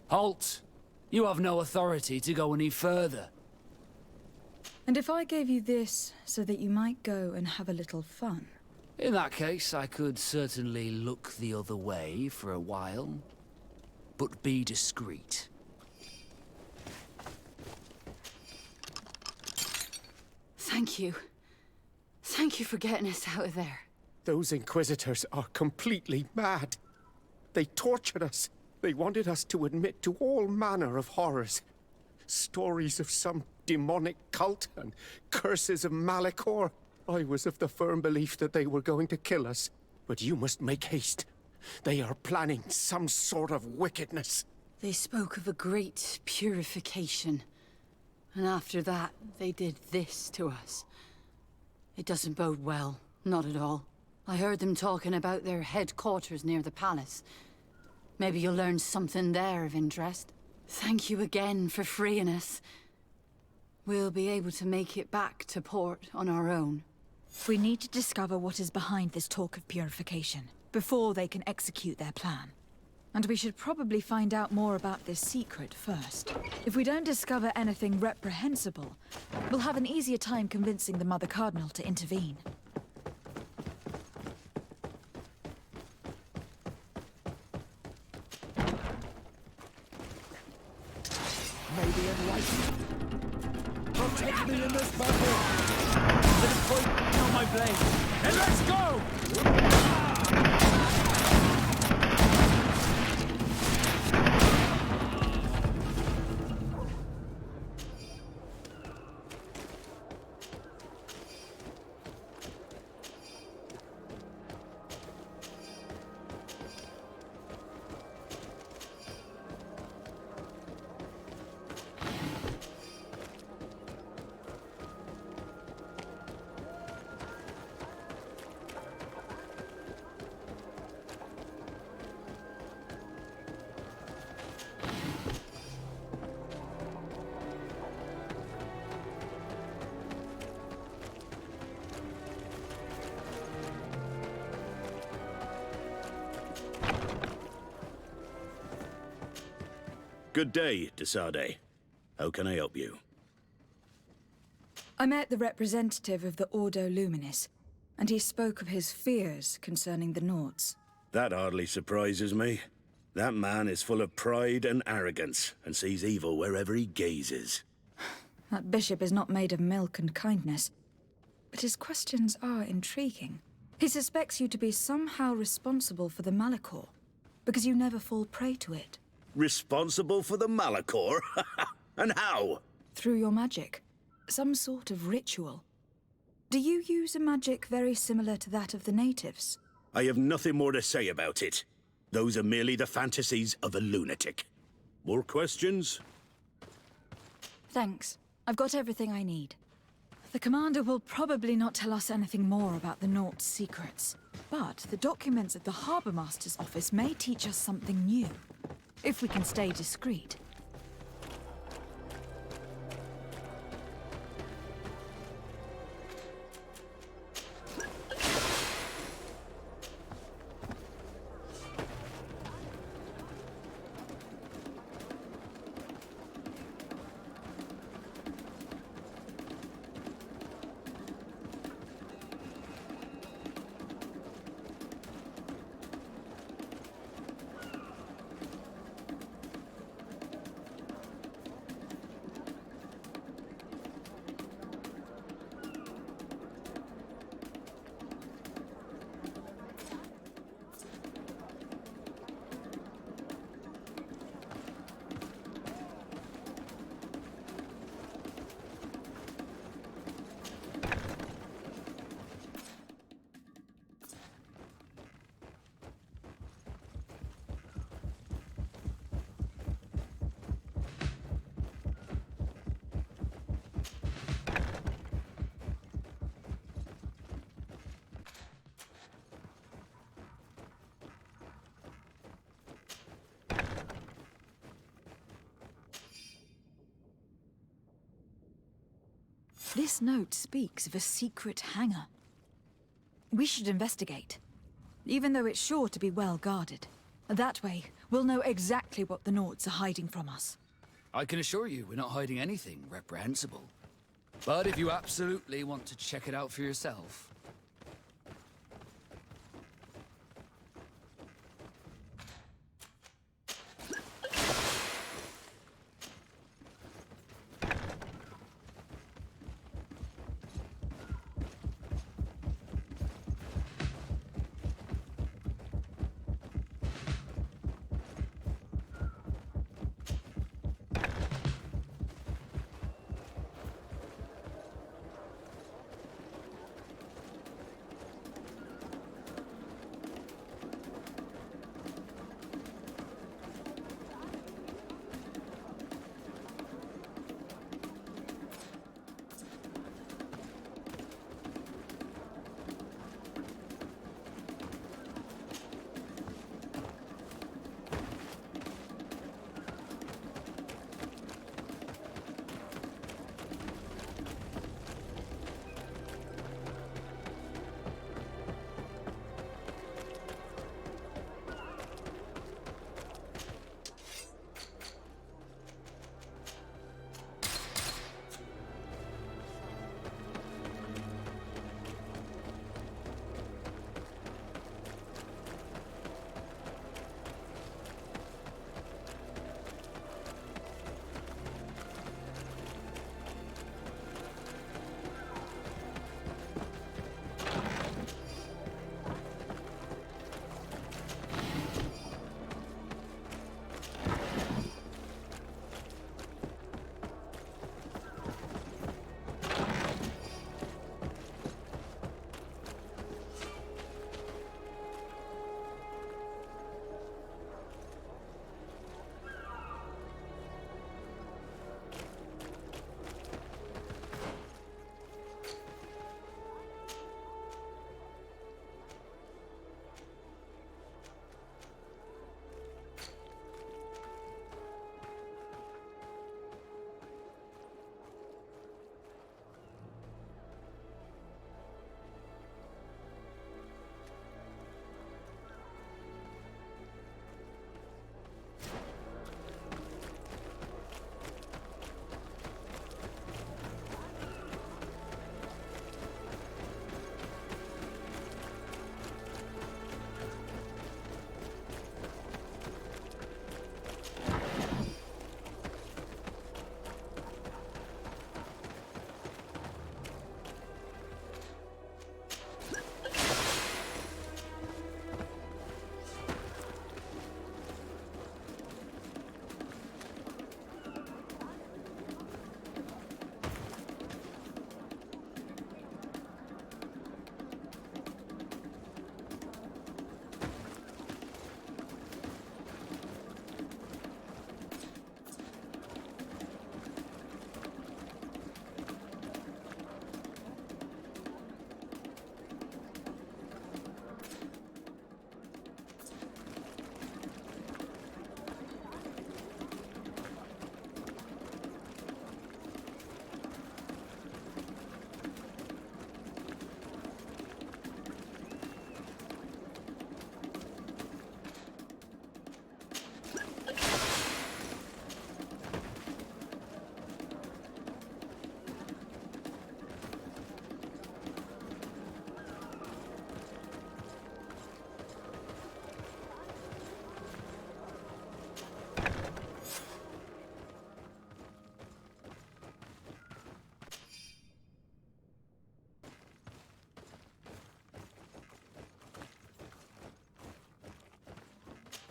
Halt! You have no authority to go any further. And if I gave you this so that you might go and have a little fun? In that case, I could certainly look the other way for a while. But be discreet. Thank you. Thank you for getting us out of there. Those Inquisitors are completely mad. They tortured us. They wanted us to admit to all manner of horrors. Stories of some demonic cult and curses of Malachor. I was of the firm belief that they were going to kill us. But you must make haste. They are planning some sort of wickedness. They spoke of a great purification. And after that, they did this to us. It doesn't bode well. Not at all. I heard them talking about their headquarters near the palace. Maybe you'll learn something there of interest. Thank you again for freeing us. We'll be able to make it back to port on our own. We need to discover what is behind this talk of purification, before they can execute their plan. And we should probably find out more about this secret first. If we don't discover anything reprehensible, we'll have an easier time convincing the Mother Cardinal to intervene. Maybe enlightened. Protect me in this battle! Let it point on my blade, and let's go! Good day, Desade. How can I help you? I met the representative of the Ordo Luminis, and he spoke of his fears concerning the Nords. That hardly surprises me. That man is full of pride and arrogance, and sees evil wherever he gazes. That bishop is not made of milk and kindness, but his questions are intriguing. He suspects you to be somehow responsible for the Malachor, because you never fall prey to it. Responsible for the Malachor? And how? Through your magic. Some sort of ritual. Do you use a magic very similar to that of the natives? I have nothing more to say about it. Those are merely the fantasies of a lunatic. More questions? Thanks. I've got everything I need. The commander will probably not tell us anything more about the Nort's secrets. But the documents at the Harbour Master's office may teach us something new. If we can stay discreet. This note speaks of a secret hangar. We should investigate, even though it's sure to be well guarded. That way, we'll know exactly what the Nauts are hiding from us. I can assure you we're not hiding anything reprehensible. But if you absolutely want to check it out for yourself...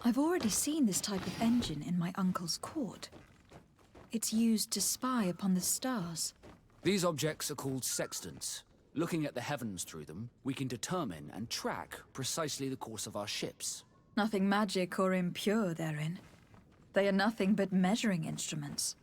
I've already seen this type of engine in my uncle's court. It's used to spy upon the stars. These objects are called sextants. Looking at the heavens through them, we can determine and track precisely the course of our ships. Nothing magic or impure therein. They are nothing but measuring instruments.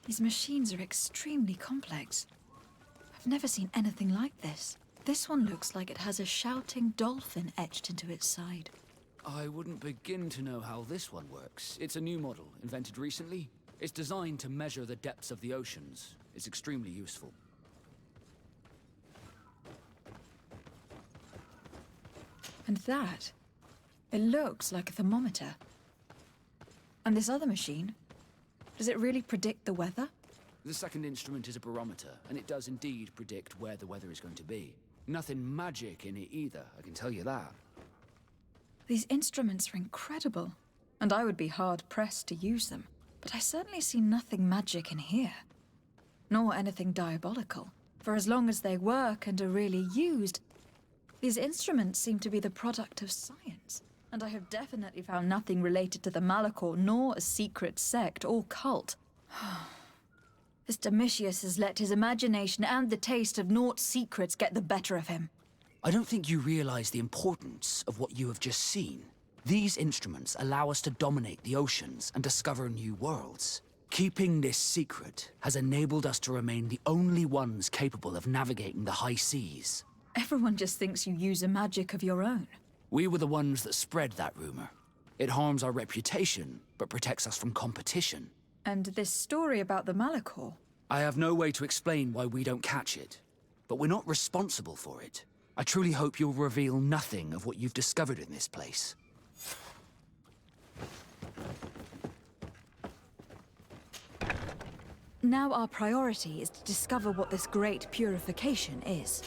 These machines are extremely complex. I've never seen anything like this. This one looks like it has a shouting dolphin etched into its side. I wouldn't begin to know how this one works. It's a new model, invented recently. It's designed to measure the depths of the oceans. It's extremely useful. And that? It looks like a thermometer. And this other machine? Does it really predict the weather? The second instrument is a barometer, and it does indeed predict where the weather is going to be. Nothing magic in it either, I can tell you that. These instruments are incredible, and I would be hard-pressed to use them. But I certainly see nothing magic in here. Nor anything diabolical. For as long as they work and are really used, these instruments seem to be the product of science. And I have definitely found nothing related to the Malachor, nor a secret sect or cult. This Domitius has let his imagination and the taste of Naught's secrets get the better of him. I don't think you realize the importance of what you have just seen. These instruments allow us to dominate the oceans and discover new worlds. Keeping this secret has enabled us to remain the only ones capable of navigating the high seas. Everyone just thinks you use a magic of your own. We were the ones that spread that rumor. It harms our reputation, but protects us from competition. And this story about the Malachor? I have no way to explain why we don't catch it, but we're not responsible for it. I truly hope you'll reveal nothing of what you've discovered in this place. Now our priority is to discover what this great purification is.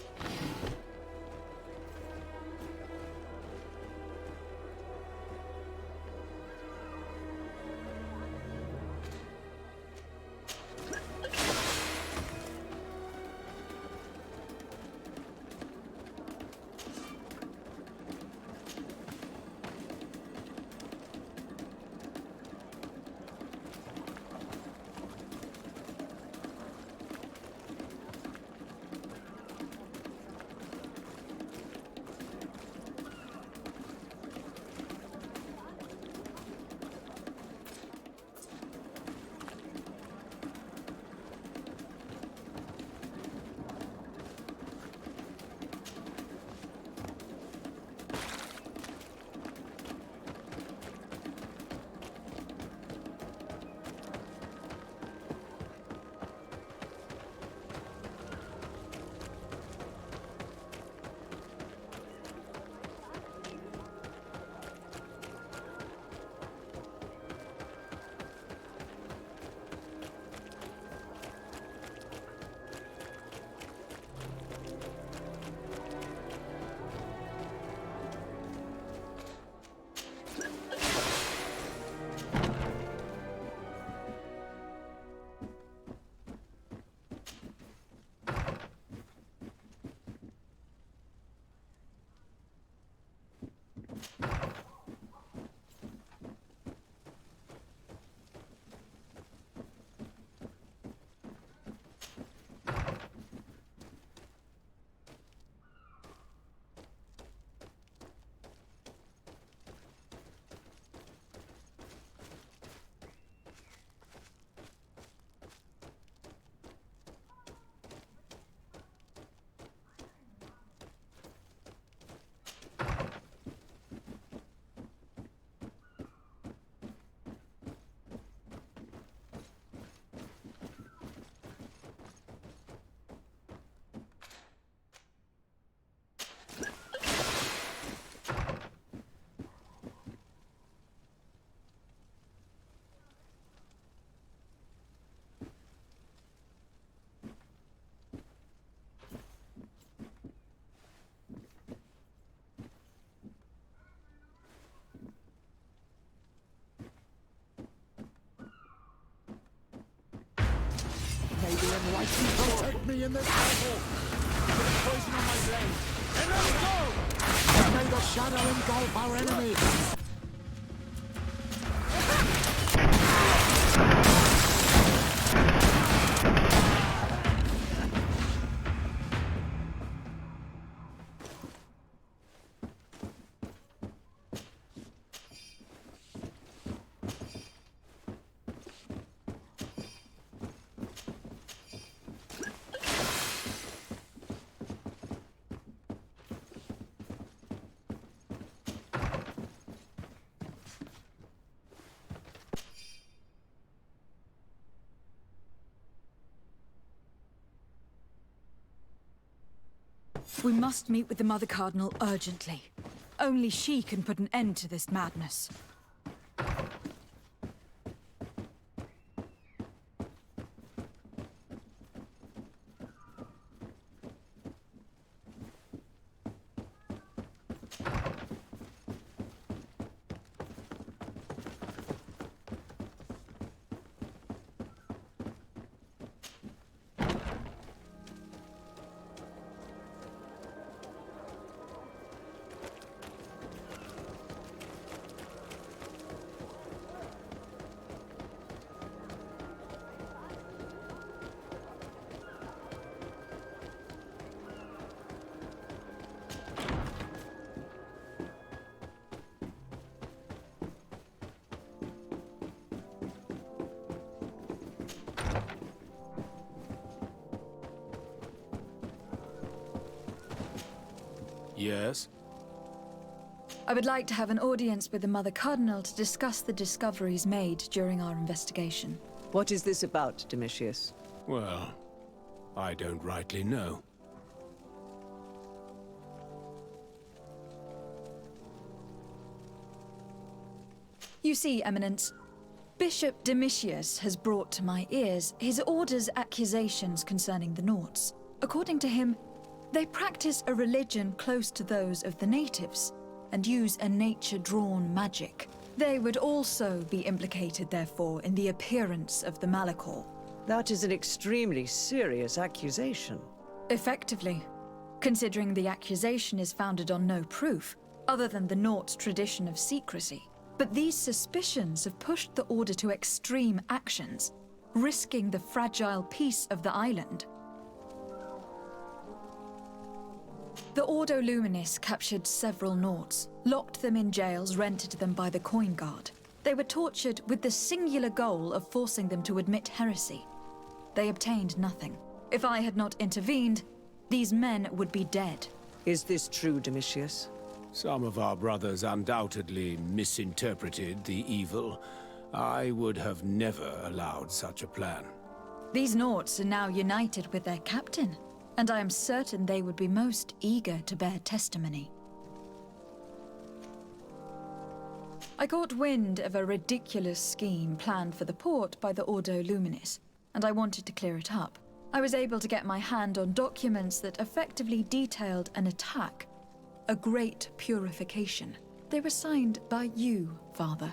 Maybe enlighten protect me in this battle. Put poison on my blade. And let's go! May the shadow engulf our enemies! We must meet with the Mother Cardinal urgently. Only she can put an end to this madness. Yes? I would like to have an audience with the Mother Cardinal to discuss the discoveries made during our investigation. What is this about, Domitius? Well, I don't rightly know. You see, Eminence, Bishop Domitius has brought to my ears his order's accusations concerning the Nauts. According to him, they practice a religion close to those of the natives and use a nature-drawn magic. They would also be implicated, therefore, in the appearance of the Malachor. That is an extremely serious accusation. Effectively, considering the accusation is founded on no proof, other than the Nauts' tradition of secrecy. But these suspicions have pushed the Order to extreme actions, risking the fragile peace of the island. The Ordo Luminis captured several Nauts, locked them in jails rented to them by the Coin Guard. They were tortured with the singular goal of forcing them to admit heresy. They obtained nothing. If I had not intervened, these men would be dead. Is this true, Domitius? Some of our brothers undoubtedly misinterpreted the evil. I would have never allowed such a plan. These Nauts are now united with their captain, and I am certain they would be most eager to bear testimony. I caught wind of a ridiculous scheme planned for the port by the Ordo Luminis, and I wanted to clear it up. I was able to get my hand on documents that effectively detailed an attack, a great purification. They were signed by you, Father,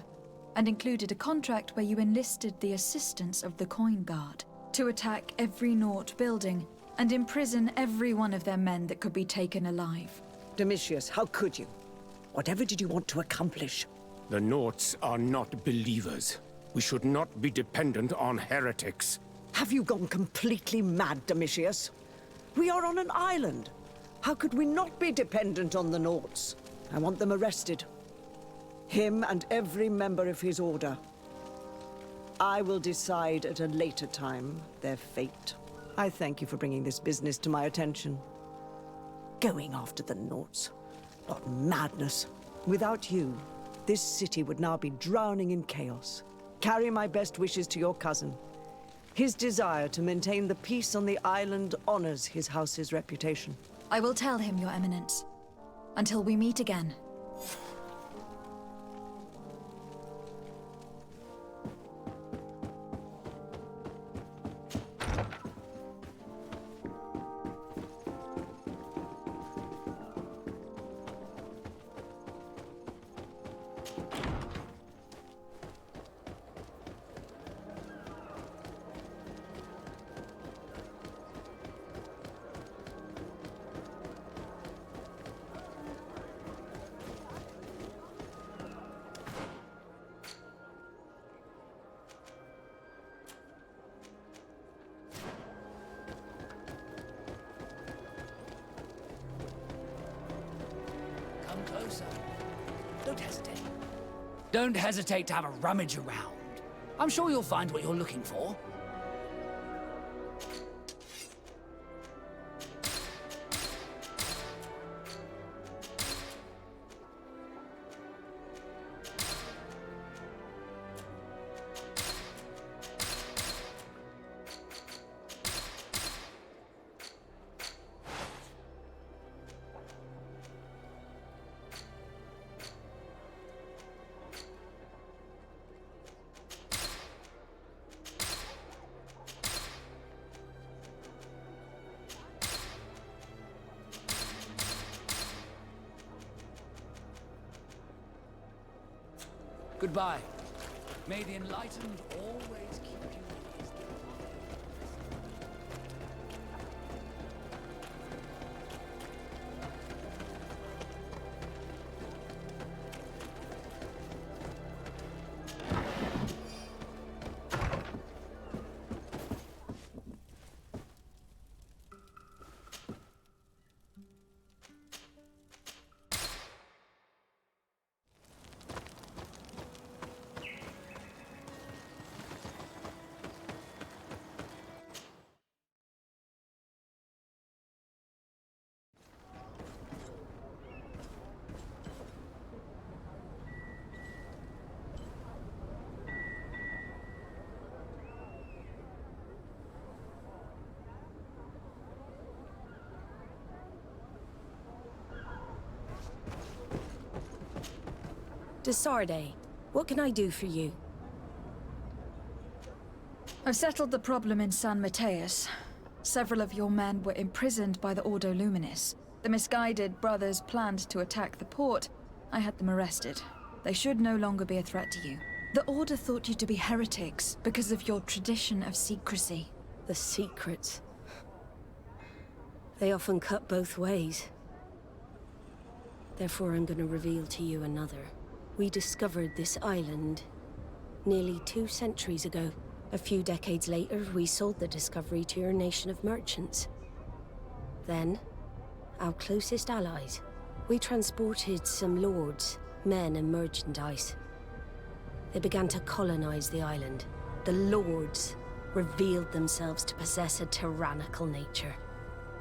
and included a contract where you enlisted the assistance of the Coin Guard to attack every Naut building and imprison every one of their men that could be taken alive. Domitius, how could you? Whatever did you want to accomplish? The Nauts are not believers. We should not be dependent on heretics. Have you gone completely mad, Domitius? We are on an island. How could we not be dependent on the Nauts? I want them arrested. Him and every member of his order. I will decide at a later time their fate. I thank you for bringing this business to my attention. Going after the Nauts. What madness. Without you, this city would now be drowning in chaos. Carry my best wishes to your cousin. His desire to maintain the peace on the island honors his house's reputation. I will tell him, Your Eminence. Until we meet again. Come closer. Don't hesitate. Don't hesitate to have a rummage around. I'm sure you'll find what you're looking for. Goodbye. May the enlightened always keep you in his TheTrueHDG, what can I do for you? I've settled the problem in San Mateus. Several of your men were imprisoned by the Ordo Luminis. The misguided brothers planned to attack the port. I had them arrested. They should no longer be a threat to you. The Order thought you to be heretics because of your tradition of secrecy. The secrets. They often cut both ways. Therefore, I'm going to reveal to you another. We discovered this island nearly 2 centuries ago. A few decades later, we sold the discovery to your nation of merchants. Then, our closest allies. We transported some lords, men and merchandise. They began to colonize the island. The lords revealed themselves to possess a tyrannical nature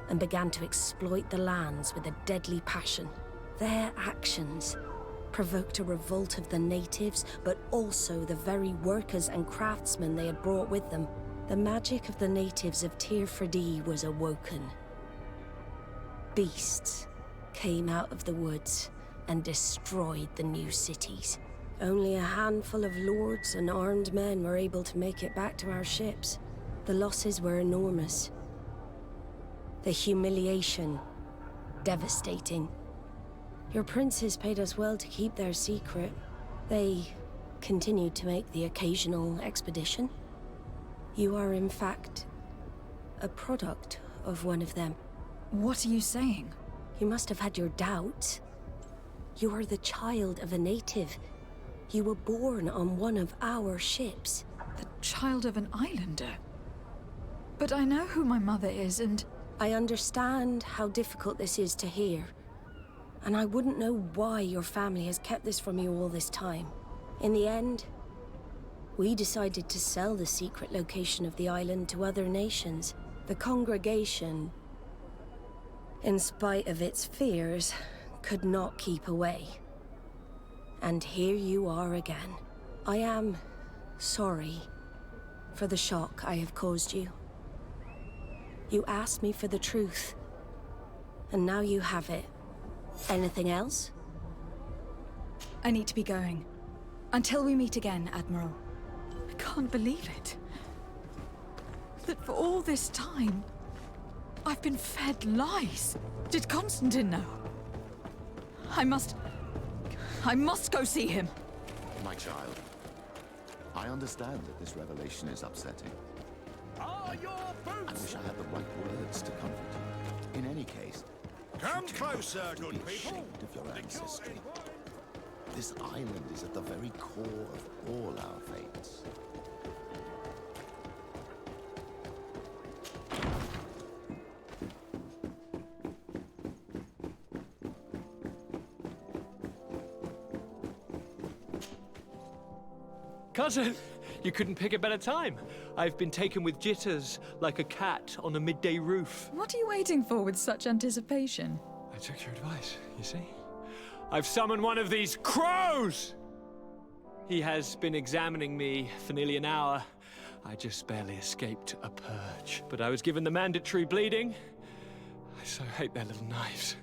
and began to exploit the lands with a deadly passion. Their actions provoked a revolt of the natives, but also the very workers and craftsmen they had brought with them. The magic of the natives of TREASON was awoken. Beasts came out of the woods and destroyed the new cities. Only a handful of lords and armed men were able to make it back to our ships. The losses were enormous. The humiliation, devastating. Your princes paid us well to keep their secret. They continued to make the occasional expedition. You are, in fact, a product of one of them. What are you saying? You must have had your doubts. You are the child of a native. You were born on one of our ships. The child of an islander? But I know who my mother is, and... I understand how difficult this is to hear. And I wouldn't know why your family has kept this from you all this time. In the end, we decided to sell the secret location of the island to other nations. The congregation, in spite of its fears, could not keep away. And here you are again. I am sorry for the shock I have caused you. You asked me for the truth, and now you have it. Anything else? I need to be going. Until we meet again, Admiral. I can't believe it. That for all this time, I've been fed lies. Did Constantine know? I must go see him. My child, I understand that this revelation is upsetting. Are your I boots? wish I had the right words to comfort you. In any case, Come closer, don't good be people. ashamed of your ancestry. This island is at the very core of all our fates. Cousin, you couldn't pick a better time. I've been taken with jitters, like a cat on a midday roof. What are you waiting for with such anticipation? I took your advice, you see? I've summoned one of these crows! He has been examining me for nearly an hour. I just barely escaped a purge. But I was given the mandatory bleeding. I so hate their little knives.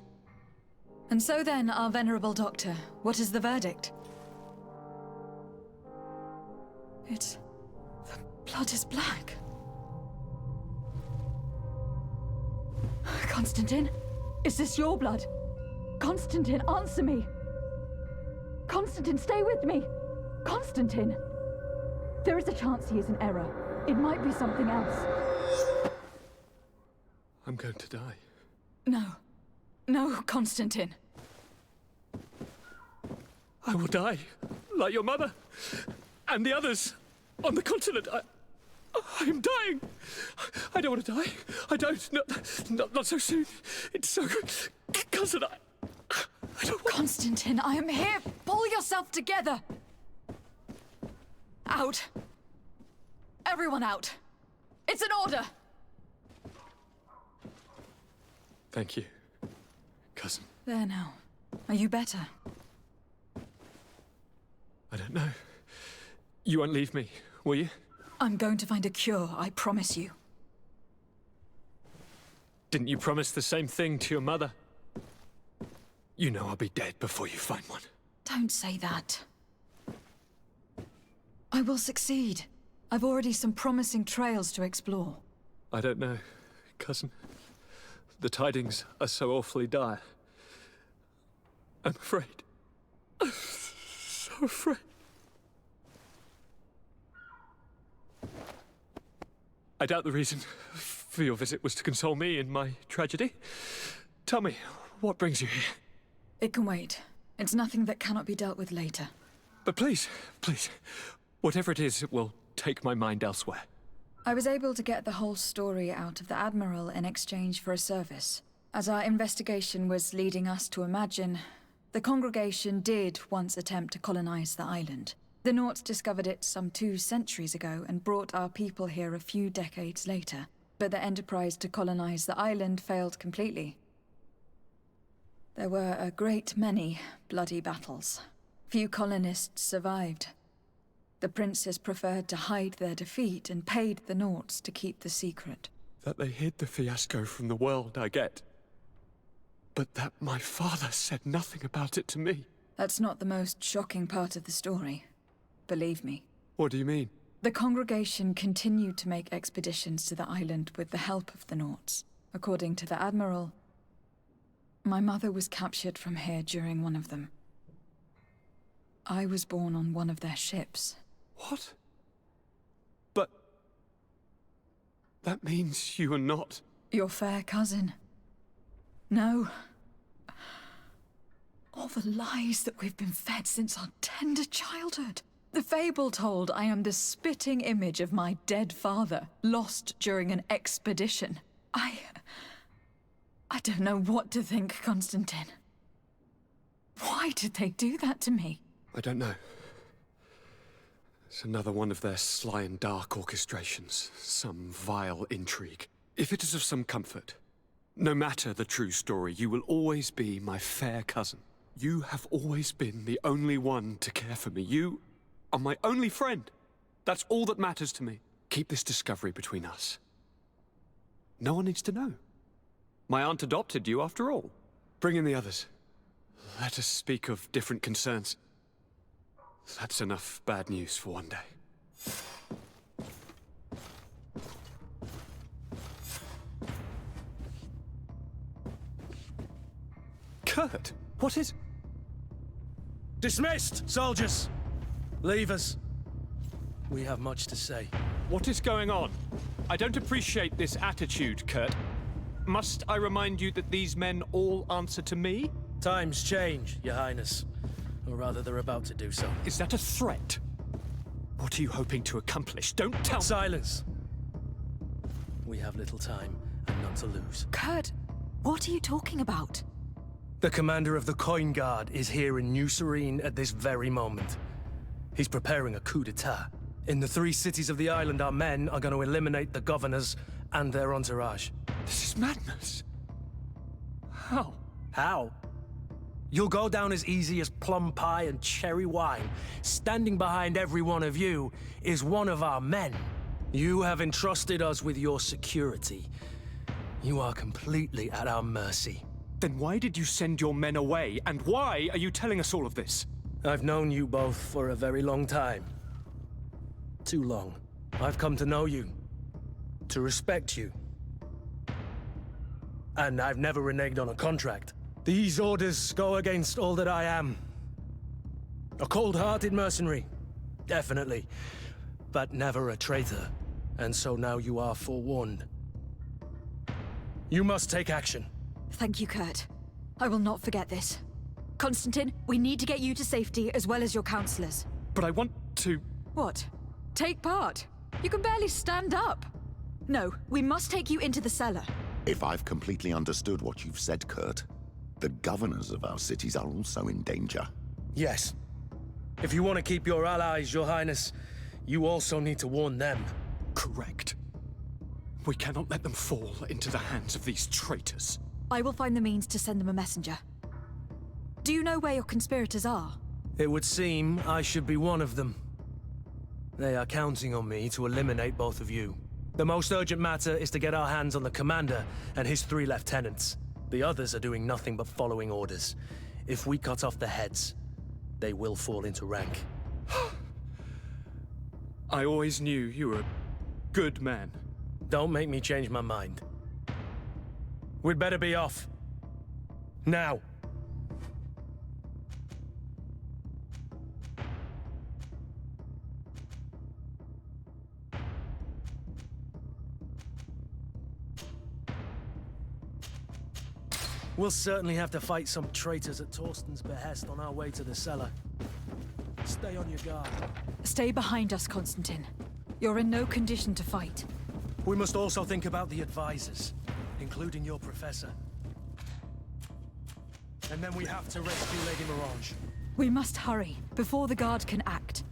And so then, our venerable doctor, what is the verdict? The blood is black. Constantine, is this your blood? Constantine, answer me! Constantine, stay with me! Constantine! There is a chance he is in error. It might be something else. I'm going to die. No. No, Constantine. I will die, like your mother, and the others on the continent. I am dying. I don't want to die. I don't. Not so soon. It's so... Cousin, I don't want... Constantine, I am here. Pull yourself together. Out. Everyone out. It's an order. Thank you, cousin. There now. Are you better? I don't know. You won't leave me, will you? I'm going to find a cure, I promise you. Didn't you promise the same thing to your mother? You know I'll be dead before you find one. Don't say that. I will succeed. I've already some promising trails to explore. I don't know, cousin. The tidings are so awfully dire. I'm afraid. I'm so afraid. I doubt the reason for your visit was to console me in my tragedy. Tell me, what brings you here? It can wait. It's nothing that cannot be dealt with later. But please, whatever it is, it will take my mind elsewhere. I was able to get the whole story out of the Admiral in exchange for a service. As our investigation was leading us to imagine, the congregation did once attempt to colonize the island. The Nauts discovered it some 2 centuries ago and brought our people here a few decades later. But the enterprise to colonize the island failed completely. There were a great many bloody battles. Few colonists survived. The princes preferred to hide their defeat and paid the Nauts to keep the secret. That they hid the fiasco from the world, I get. But that my father said nothing about it to me. That's not the most shocking part of the story. Believe me. What do you mean? The congregation continued to make expeditions to the island with the help of the Nauts. According to the Admiral, my mother was captured from here during one of them. I was born on one of their ships. What? But... that means you are not... Your fair cousin. No. All the lies that we've been fed since our tender childhood. The fable told I am the spitting image of my dead father, lost during an expedition. I don't know what to think, Constantine. Why did they do that to me? I don't know. It's another one of their sly and dark orchestrations. Some vile intrigue. If it is of some comfort, no matter the true story, you will always be my fair cousin. You have always been the only one to care for me. You are my only friend. That's all that matters to me. Keep this discovery between us. No one needs to know. My aunt adopted you after all. Bring in the others. Let us speak of different concerns. That's enough bad news for one day. Kurt, what is... Dismissed, soldiers! Leave us. We have much to say. What is going on? I don't appreciate this attitude, Kurt. Must I remind you that these men all answer to me? Times change, Your Highness. Or rather, they're about to do so. Is that a threat? What are you hoping to accomplish? Don't tell me. Silence! We have little time and none to lose. Kurt, what are you talking about? The commander of the Coin Guard is here in New Serene at this very moment. He's preparing a coup d'etat. In the 3 cities of the island, our men are going to eliminate the governors and their entourage. This is madness. How? How? You'll go down as easy as plum pie and cherry wine. Standing behind every one of you is one of our men. You have entrusted us with your security. You are completely at our mercy. Then why did you send your men away? And why are you telling us all of this? I've known you both for a very long time. Too long. I've come to know you. To respect you. And I've never reneged on a contract. These orders go against all that I am. A cold-hearted mercenary. definitely. But never a traitor. And so now you are forewarned. You must take action. Thank you, Kurt. I will not forget this. Constantine, we need to get you to safety as well as your counselors. But I want to... What? Take part? You can barely stand up. No, we must take you into the cellar. If I've completely understood what you've said, Kurt, the governors of our cities are also in danger. Yes. If you want to keep your allies, Your Highness, you also need to warn them. Correct. We cannot let them fall into the hands of these traitors. I will find the means to send them a messenger. Do you know where your conspirators are? It would seem I should be one of them. They are counting on me to eliminate both of you. The most urgent matter is to get our hands on the commander and his 3 lieutenants. The others are doing nothing but following orders. If we cut off the heads, they will fall into rank. I always knew you were a good man. Don't make me change my mind. We'd better be off. Now. We'll certainly have to fight some traitors at Torsten's behest on our way to the cellar. Stay on your guard. Stay behind us, Constantine. You're in no condition to fight. We must also think about the advisors, including your professor. And then we have to rescue Lady Mirage. We must hurry, before the guard can act.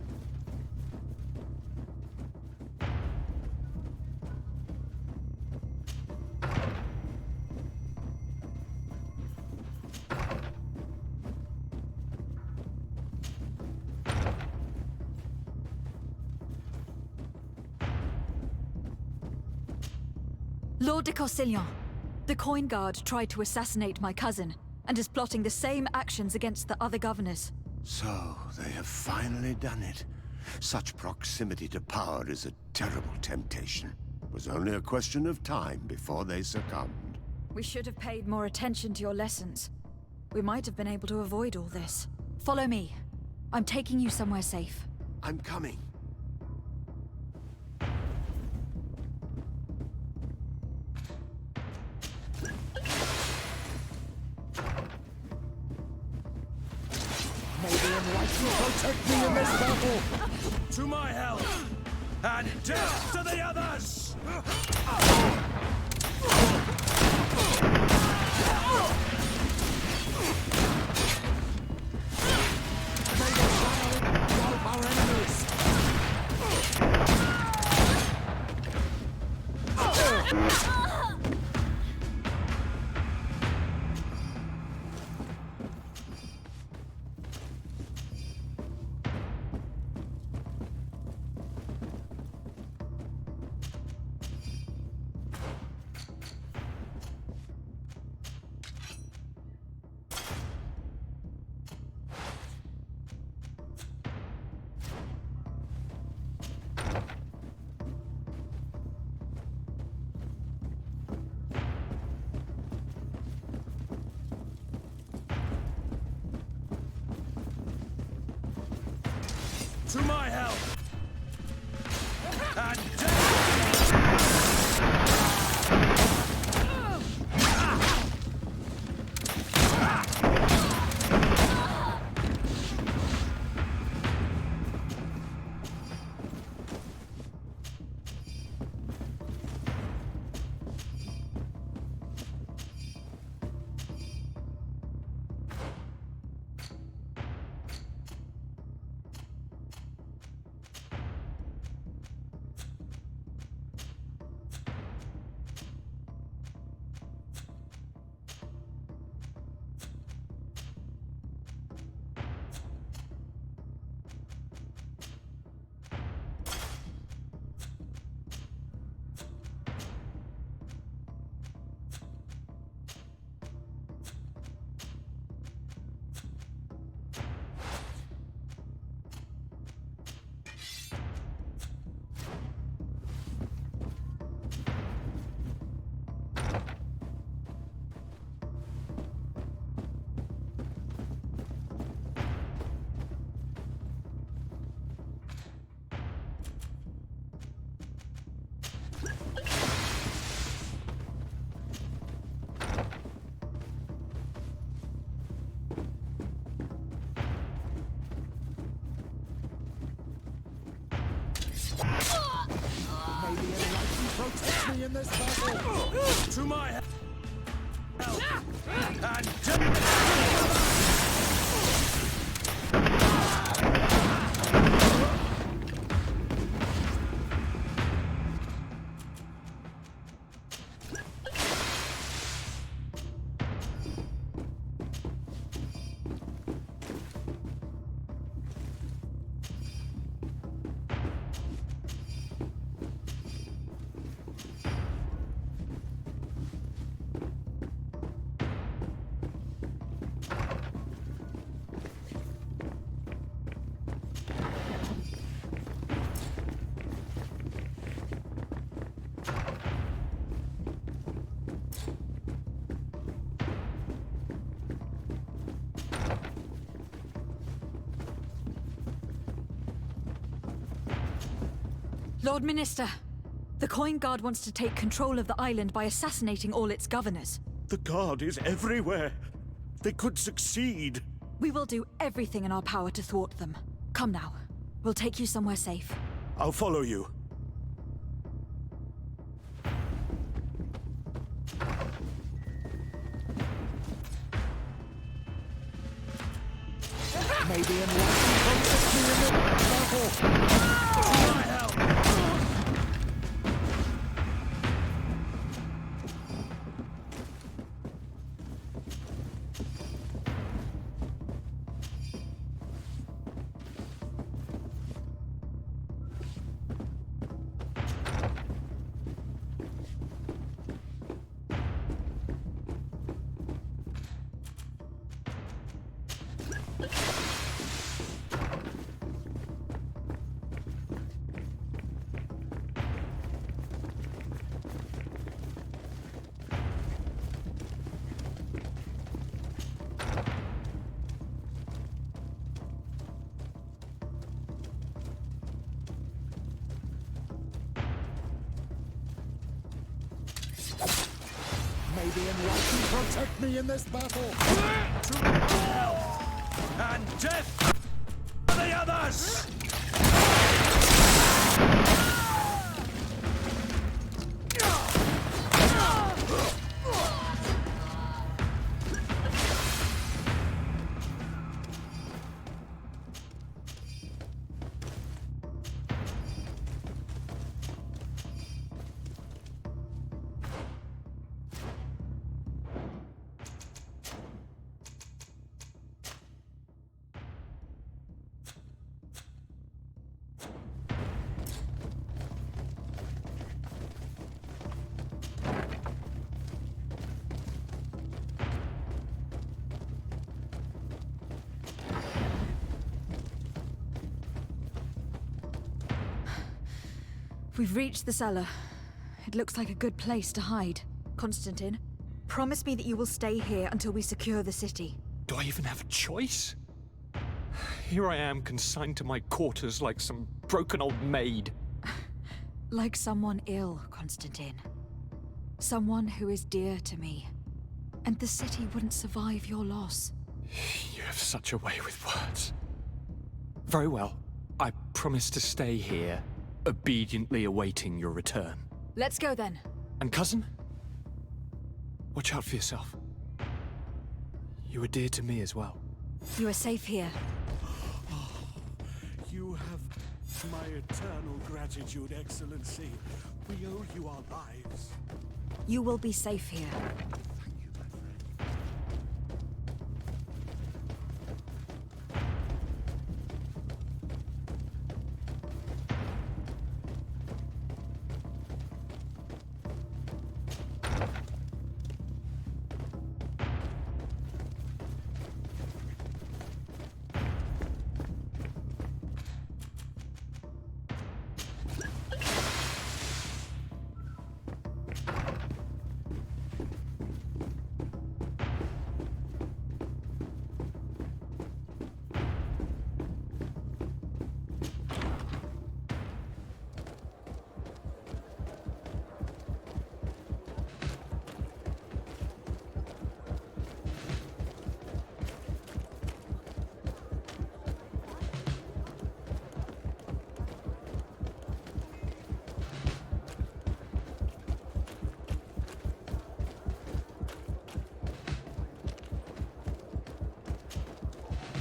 Lord de Causillon, the Coin Guard tried to assassinate my cousin, and is plotting the same actions against the other governors. So, they have finally done it. Such proximity to power is a terrible temptation. It was only a question of time before they succumbed. We should have paid more attention to your lessons. We might have been able to avoid all this. Follow me. I'm taking you somewhere safe. I'm coming. Protect me in this battle! To my help! And death to the others! May the fire engulf our enemies! To my help! And death! battle! To my help! Lord Minister, the Coin Guard wants to take control of the island by assassinating all its governors. The Guard is everywhere. They could succeed. We will do everything in our power to thwart them. Come now. We'll take you somewhere safe. I'll follow you. Maybe enlightened concept me in the battle. To my help! Maybe enlightened protect me in this battle. To hell and death for the others! We've reached the cellar. It looks like a good place to hide. Constantine, promise me that you will stay here until we secure the city. Do I even have a choice? Here I am, consigned to my quarters like some broken old maid. Like someone ill, Constantine. Someone who is dear to me. And the city wouldn't survive your loss. You have such a way with words. Very well. I promise to stay here, obediently awaiting your return. Let's go then. And cousin? Watch out for yourself. You are dear to me as well. You are safe here. You have my eternal gratitude, Excellency. We owe you our lives. You will be safe here. Thank you, my friend.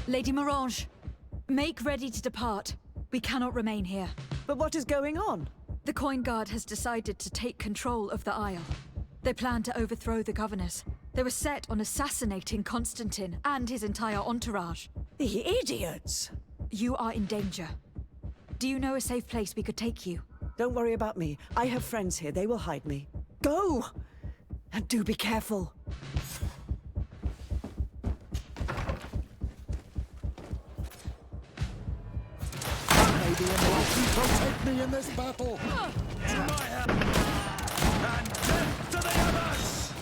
Lady Morange, make ready to depart. We cannot remain here. But what is going on? The Coin Guard has decided to take control of the Isle. They plan to overthrow the governors. They were set on assassinating Constantine and his entire entourage. The idiots! You are in danger. Do you know a safe place we could take you? Don't worry about me. I have friends here. They will hide me. Go! And do be careful. Maybe enlighten protect me in this battle. To my help. And death to the others!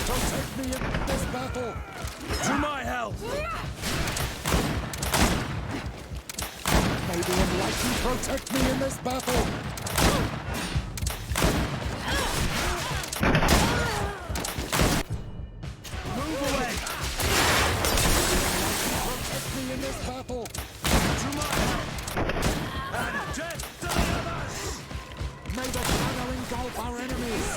Protect me in this battle! To my help! May the enlightened protect me in this battle! Move away! Protect me in this battle! To my help! And death to the others! May the shadow engulf our enemies!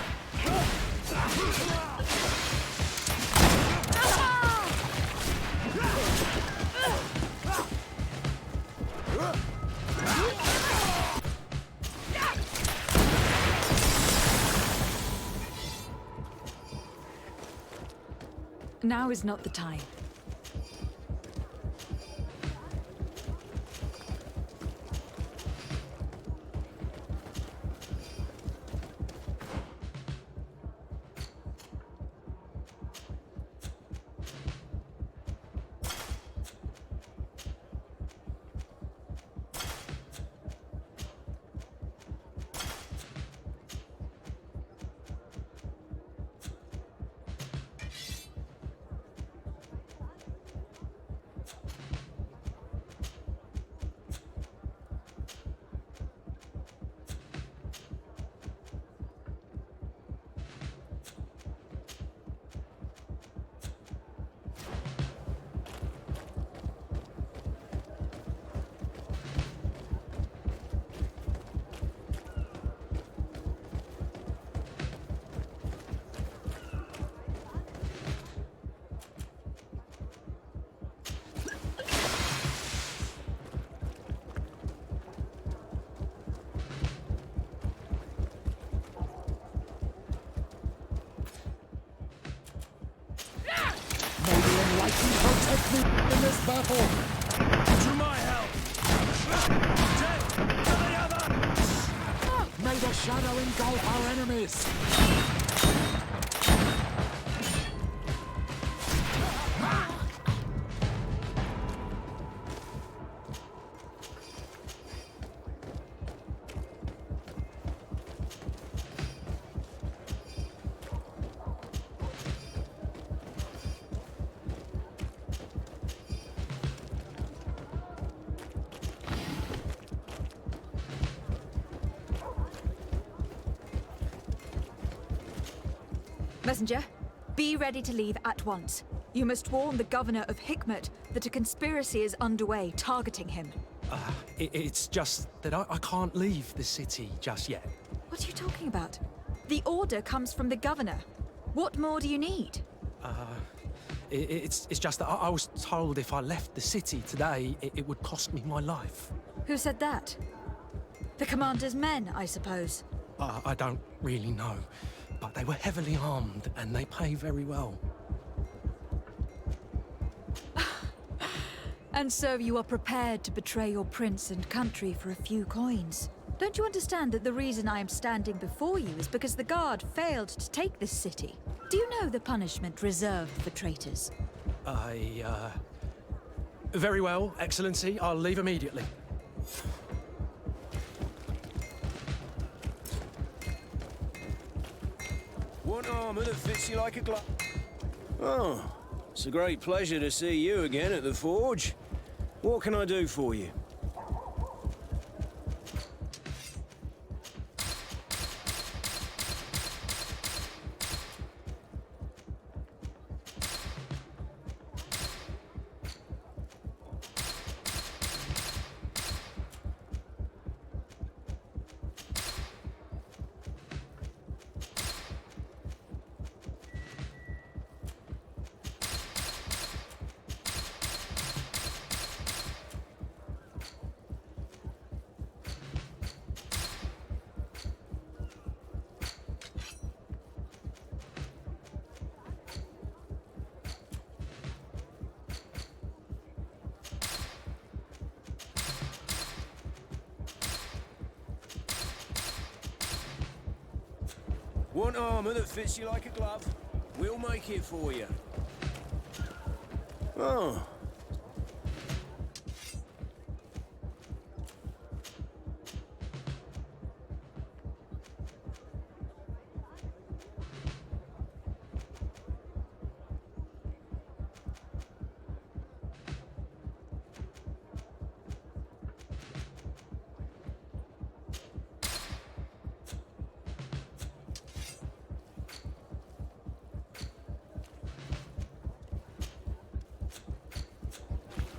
Now is not the time. Protect me in this battle! To my help! Death to the others! May the shadow engulf our enemies! Messenger, be ready to leave at once. You must warn the governor of Hikmet that a conspiracy is underway targeting him. It's just that I can't leave the city just yet. What are you talking about? The order comes from the governor. What more do you need? It's just that I was told if I left the city today, it would cost me my life. Who said that? The commander's men, I suppose. I don't really know, but they were heavily armed and they pay very well. And so you are prepared to betray your prince and country for a few coins. Don't you understand that the reason I am standing before you is because the guard failed to take this city? Do you know the punishment reserved for traitors? Very well, Excellency. I'll leave immediately. One armour that fits you like a glove. Oh, it's a great pleasure to see you again at the forge. What can I do for you? Want armour that fits you like a glove? We'll make it for you. Oh.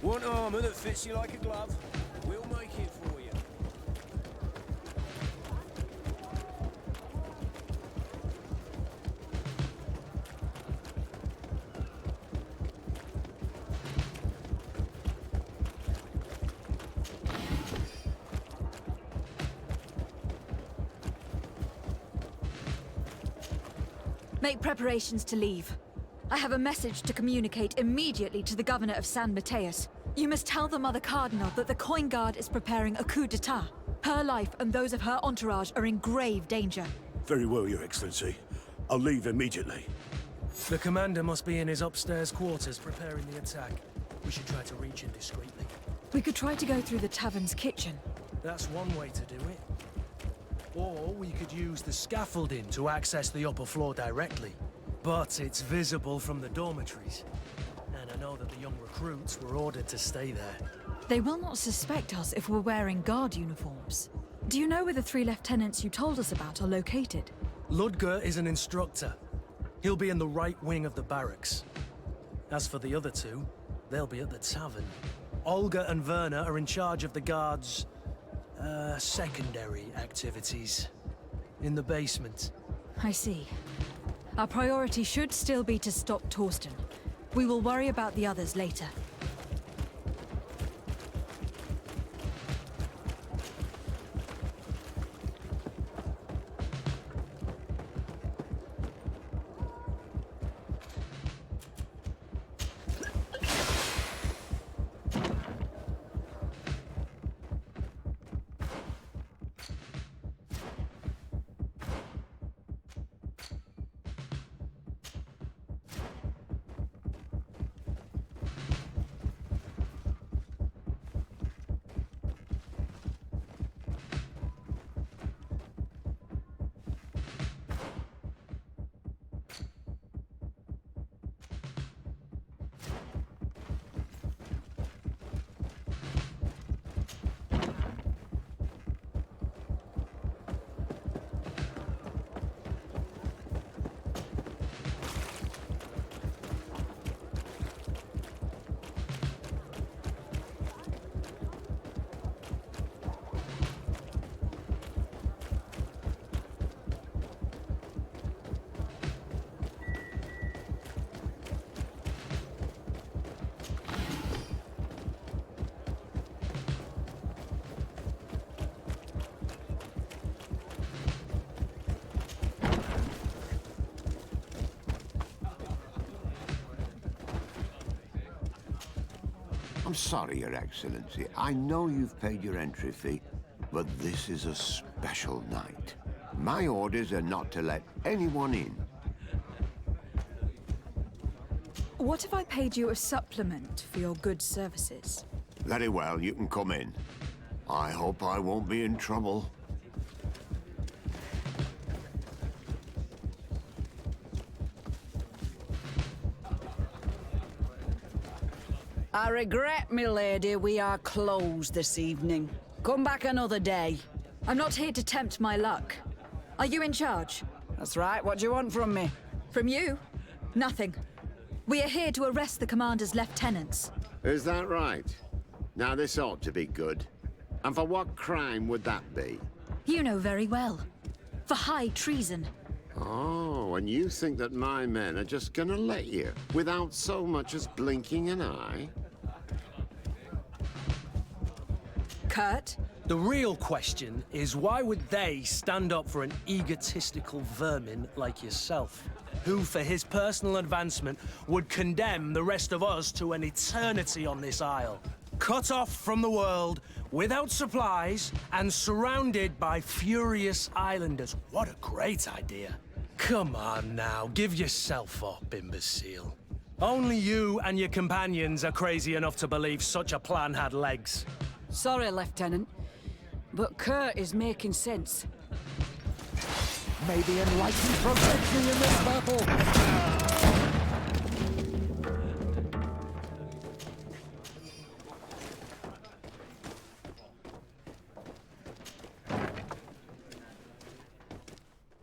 Want armour that fits you like a glove? We'll make it for you. Make preparations to leave. I have a message to communicate immediately to the governor of San Mateus. You must tell the Mother Cardinal that the Coin Guard is preparing a coup d'etat. Her life and those of her entourage are in grave danger. Very well, Your Excellency. I'll leave immediately. The commander must be in his upstairs quarters preparing the attack. We should try to reach him discreetly. We could try to go through the tavern's kitchen. That's one way to do it. Or we could use the scaffolding to access the upper floor directly. But it's visible from the dormitories. And I know that the young recruits were ordered to stay there. They will not suspect us if we're wearing guard uniforms. Do you know where the 3 lieutenants you told us about are located? Ludger is an instructor. He'll be in the right wing of the barracks. As for the other 2, they'll be at the tavern. Olga and Werner are in charge of the guards' secondary activities. In the basement. I see. Our priority should still be to stop Torsten. We will worry about the others later. I'm sorry, Your Excellency. I know you've paid your entry fee, but this is a special night. My orders are not to let anyone in. What if I paid you a supplement for your good services? Very well, you can come in. I hope I won't be in trouble. I regret, milady, we are closed this evening. Come back another day. I'm not here to tempt my luck. Are you in charge? That's right. What do you want from me? From you? Nothing. We are here to arrest the commander's lieutenants. Is that right? Now, this ought to be good. And for what crime would that be? You know very well. For high treason. Oh, and you think that my men are just gonna let you, without so much as blinking an eye? Kurt? The real question is why would they stand up for an egotistical vermin like yourself, who, for his personal advancement, would condemn the rest of us to an eternity on this isle? Cut off from the world, without supplies, and surrounded by furious islanders. What a great idea. Come on now, give yourself up, imbecile. Only you and your companions are crazy enough to believe such a plan had legs. Sorry, Lieutenant, but Kurt is making sense. May the Enlightened protect me in this battle!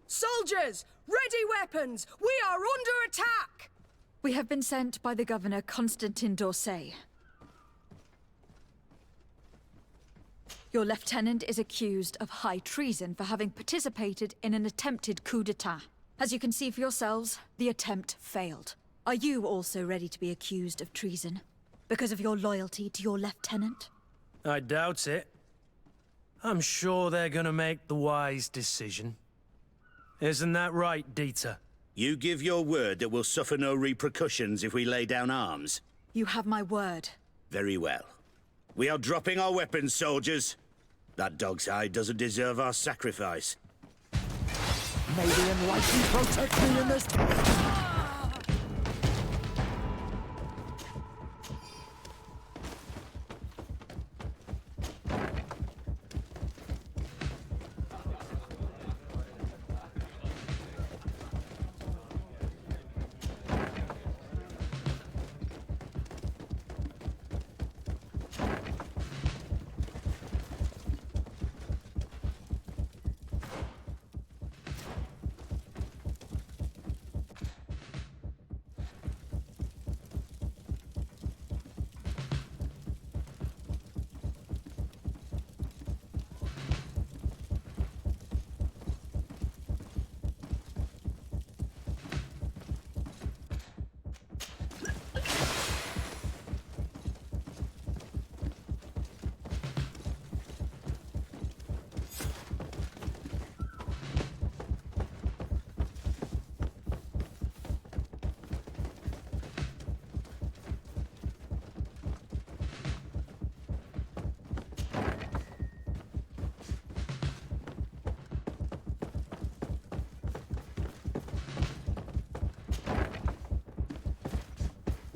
Soldiers! Ready weapons! We are under attack! We have been sent by the Governor Constantin d'Orsay. Your lieutenant is accused of high treason for having participated in an attempted coup d'etat. As you can see for yourselves, the attempt failed. Are you also ready to be accused of treason? Because of your loyalty to your lieutenant? I doubt it. I'm sure they're gonna make the wise decision. Isn't that right, Dieter? You give your word that we'll suffer no repercussions if we lay down arms? You have my word. Very well. We are dropping our weapons, soldiers. That dog's hide doesn't deserve our sacrifice. May the Enlightened protect me in this...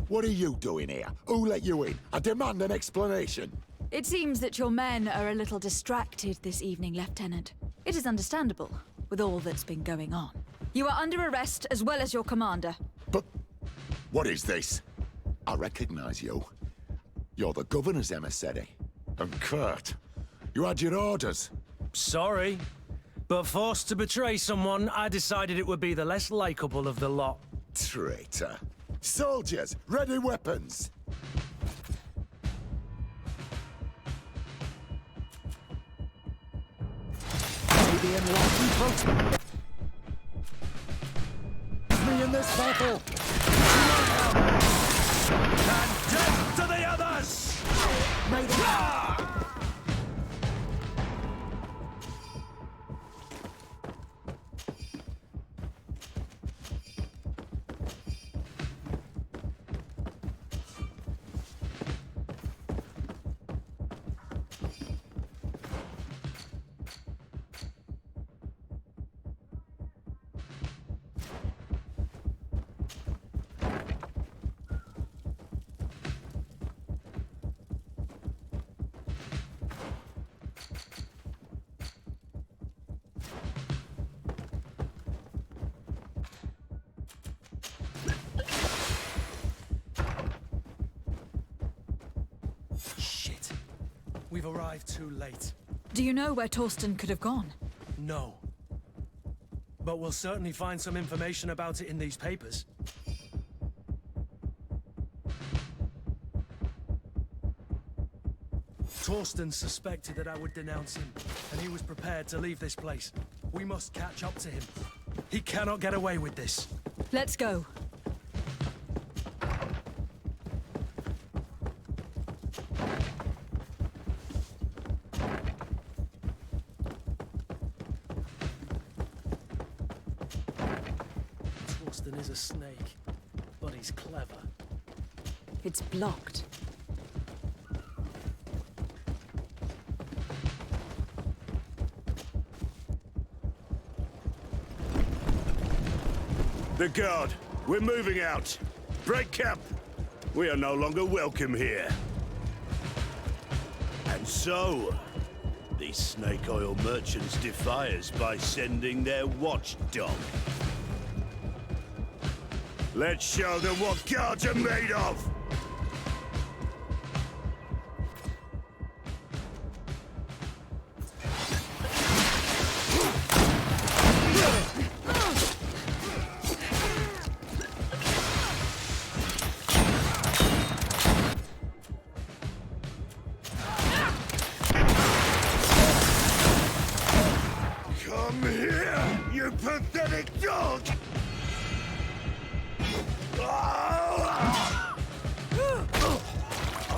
What are you doing here? Who let you in? I demand an explanation. It seems that your men are a little distracted this evening, Lieutenant. It is understandable, with all that's been going on. You are under arrest, as well as your commander. But... what is this? I recognize you. You're the Governor's emissary. And Kurt, you had your orders. Sorry, but forced to betray someone, I decided it would be the less likable of the lot. Traitor. Soldiers, ready weapons! May the Enlightened protect me in this battle! And death to the others! May the... We've arrived too late. Do you know where Torsten could have gone? No. But we'll certainly find some information about it in these papers. Torsten suspected that I would denounce him, and he was prepared to leave this place. We must catch up to him. He cannot get away with this. Let's go. Torsten is a snake, but he's clever. It's blocked. The guard, we're moving out. Break camp. We are no longer welcome here. And so, these snake oil merchants defy us by sending their watchdog. Let's show them what guards are made of! Come here, you pathetic dog!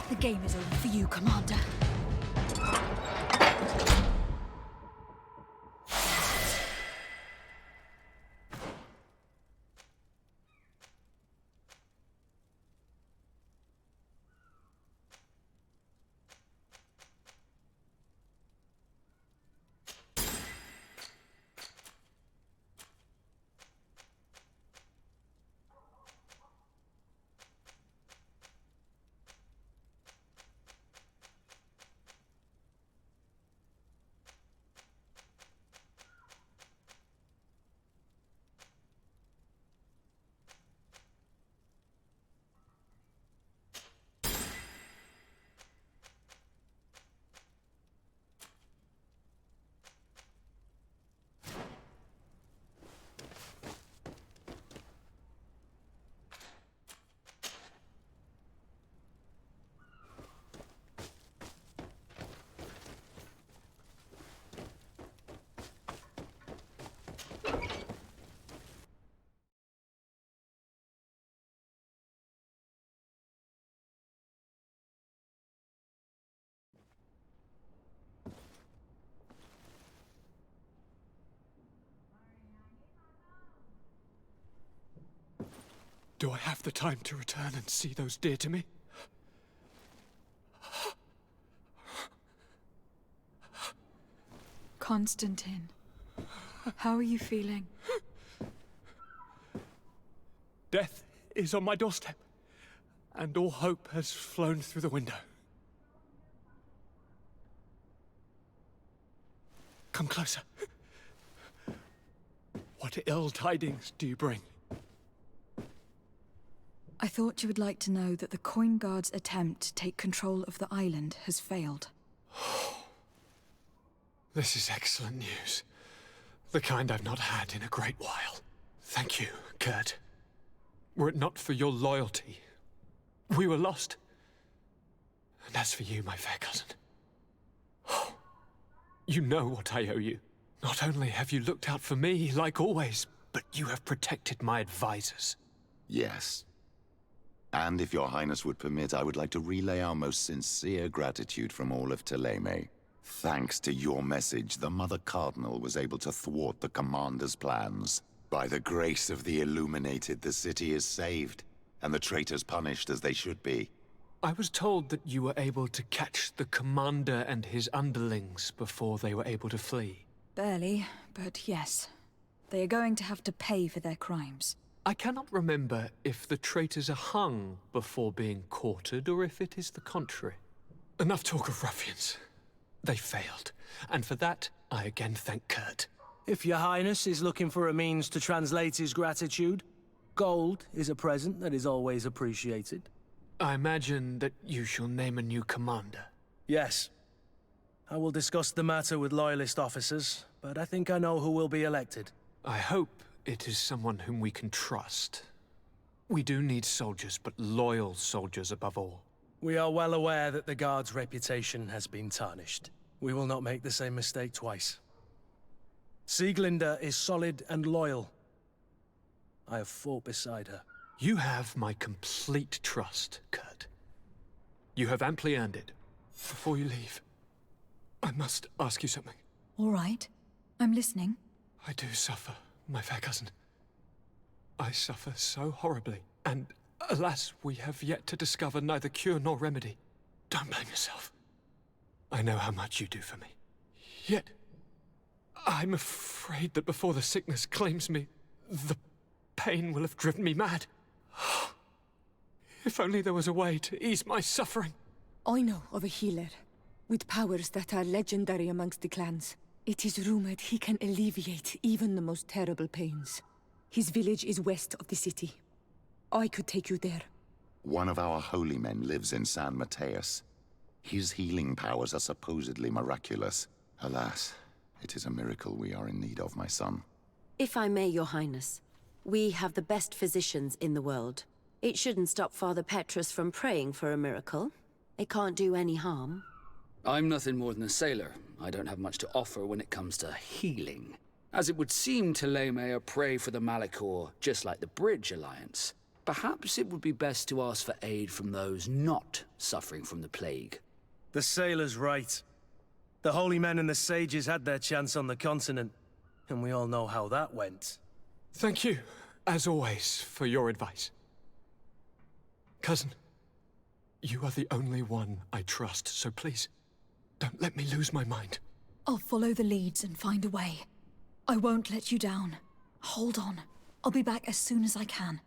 The game is over for you, Commander. Do I have the time to return and see those dear to me? Constantine, how are you feeling? Death is on my doorstep, and all hope has flown through the window. Come closer. What ill tidings do you bring? I thought you would like to know that the Coin Guard's attempt to take control of the island has failed. This is excellent news. The kind I've not had in a great while. Thank you, Kurt. Were it not for your loyalty, we were lost. And as for you, my fair cousin, you know what I owe you. Not only have you looked out for me, like always, but you have protected my advisors. Yes. And if your highness would permit, I would like to relay our most sincere gratitude from all of Thélème. Thanks to your message, the Mother Cardinal was able to thwart the Commander's plans. By the grace of the Illuminated, the city is saved, and the traitors punished as they should be. I was told that you were able to catch the Commander and his underlings before they were able to flee. Barely, but yes. They are going to have to pay for their crimes. I cannot remember if the traitors are hung before being quartered, or if it is the contrary. Enough talk of ruffians. They failed, and for that, I again thank Kurt. If your highness is looking for a means to translate his gratitude, gold is a present that is always appreciated. I imagine that you shall name a new commander. Yes. I will discuss the matter with Loyalist officers, but I think I know who will be elected. I hope it is someone whom we can trust. We do need soldiers, but loyal soldiers above all. We are well aware that the Guard's reputation has been tarnished. We will not make the same mistake twice. Sieglinde is solid and loyal. I have fought beside her. You have my complete trust, Kurt. You have amply earned it. Before you leave, I must ask you something. All right. I'm listening. I do suffer, my fair cousin. I suffer so horribly, and alas, we have yet to discover neither cure nor remedy. Don't blame yourself. I know how much you do for me. Yet, I'm afraid that before the sickness claims me, the pain will have driven me mad. If only there was a way to ease my suffering. I know of a healer, with powers that are legendary amongst the clans. It is rumored he can alleviate even the most terrible pains. His village is west of the city. I could take you there. One of our holy men lives in San Mateus. His healing powers are supposedly miraculous. Alas, it is a miracle we are in need of, my son. If I may, Your Highness, we have the best physicians in the world. It shouldn't stop Father Petrus from praying for a miracle. It can't do any harm. I'm nothing more than a sailor. I don't have much to offer when it comes to healing. As it would seem Thélème are prey for the Malachor, just like the Bridge Alliance. Perhaps it would be best to ask for aid from those not suffering from the plague. The sailor's right. The holy men and the sages had their chance on the continent, and we all know how that went. Thank you, as always, for your advice. Cousin, you are the only one I trust, so please, don't let me lose my mind. I'll follow the leads and find a way. I won't let you down. Hold on. I'll be back as soon as I can.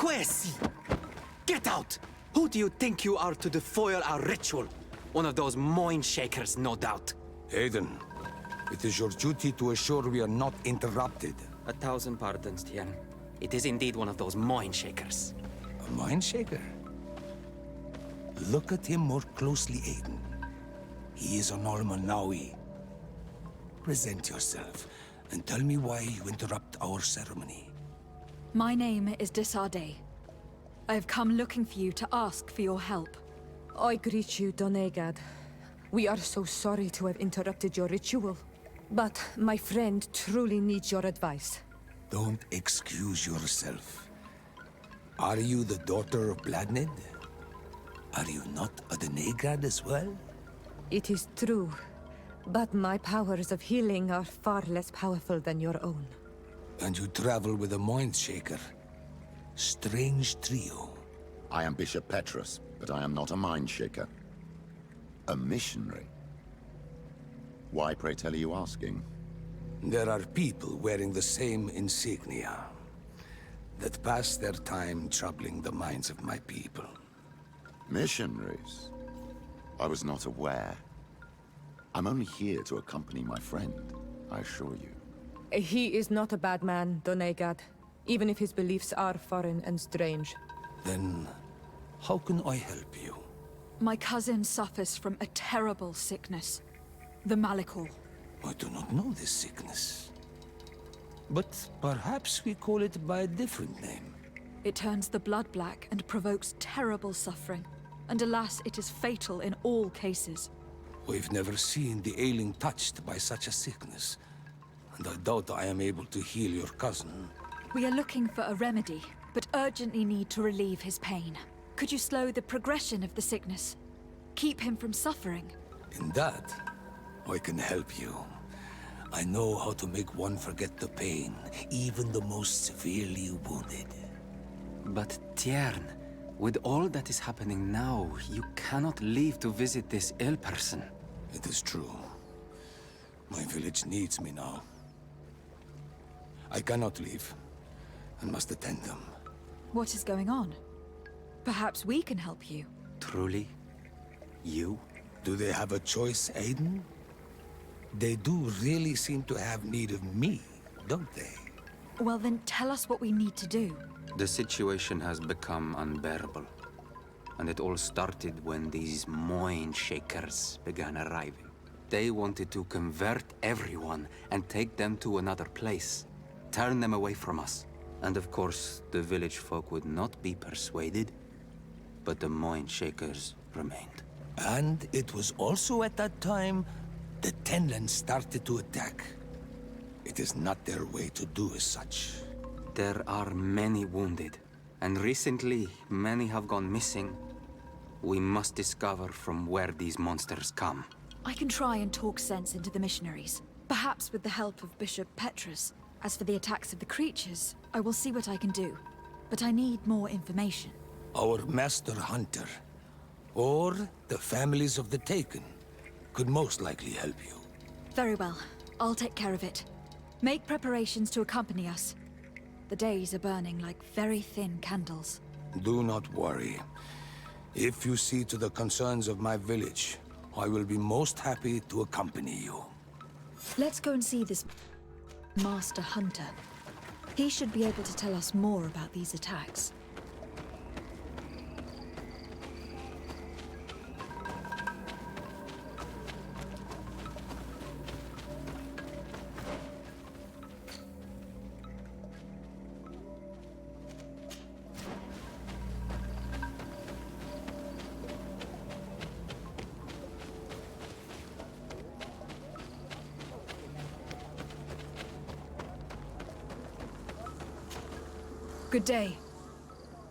Quesi! Get out! Who do you think you are to defoil our ritual? One of those mind shakers, no doubt. Aiden, it is your duty to assure we are not interrupted. 1,000 pardons, Tien. It is indeed one of those mind shakers. A mind shaker? Look at him more closely, Aiden. He is an Almanawi. Present yourself, and tell me why you interrupt our ceremony. My name is Desade. I have come looking for you to ask for your help. I greet you, Donegad. We are so sorry to have interrupted your ritual. But my friend truly needs your advice. Don't excuse yourself. Are you the daughter of Bladned? Are you not a Donegad as well? It is true, but my powers of healing are far less powerful than your own. And you travel with a mind shaker. Strange trio. I am Bishop Petrus, but I am not a mind shaker. A missionary. Why, pray tell, are you asking? There are people wearing the same insignia that pass their time troubling the minds of my people. Missionaries? I was not aware. I'm only here to accompany my friend, I assure you. He is not a bad man, Donegad, even if his beliefs are foreign and strange. Then, how can I help you? My cousin suffers from a terrible sickness. The Malikor. I do not know this sickness. But perhaps we call it by a different name. It turns the blood black and provokes terrible suffering. And alas, it is fatal in all cases. We've never seen the ailing touched by such a sickness. And I doubt I am able to heal your cousin. We are looking for a remedy, but urgently need to relieve his pain. Could you slow the progression of the sickness? Keep him from suffering? In that, I can help you. I know how to make one forget the pain, even the most severely wounded. But Tiern, with all that is happening now, you cannot leave to visit this ill person. It is true. My village needs me now. I cannot leave. I must attend them. What is going on? Perhaps we can help you. Truly? You? Do they have a choice, Aiden? They do really seem to have need of me, don't they? Well then, tell us what we need to do. The situation has become unbearable. And it all started when these mind shakers began arriving. They wanted to convert everyone and take them to another place. Turn them away from us. And of course, the village folk would not be persuaded. But the mind shakers remained. And it was also at that time the Tenland started to attack. It is not their way to do as such. There are many wounded, and recently many have gone missing. We must discover from where these monsters come. I can try and talk sense into the missionaries, perhaps with the help of Bishop Petrus. As for the attacks of the creatures, I will see what I can do. But I need more information. Our master hunter, or the families of the Taken, could most likely help you. Very well. I'll take care of it. Make preparations to accompany us. The days are burning like very thin candles. Do not worry. If you see to the concerns of my village, I will be most happy to accompany you. Let's go and see this Master Hunter. He should be able to tell us more about these attacks. Good day.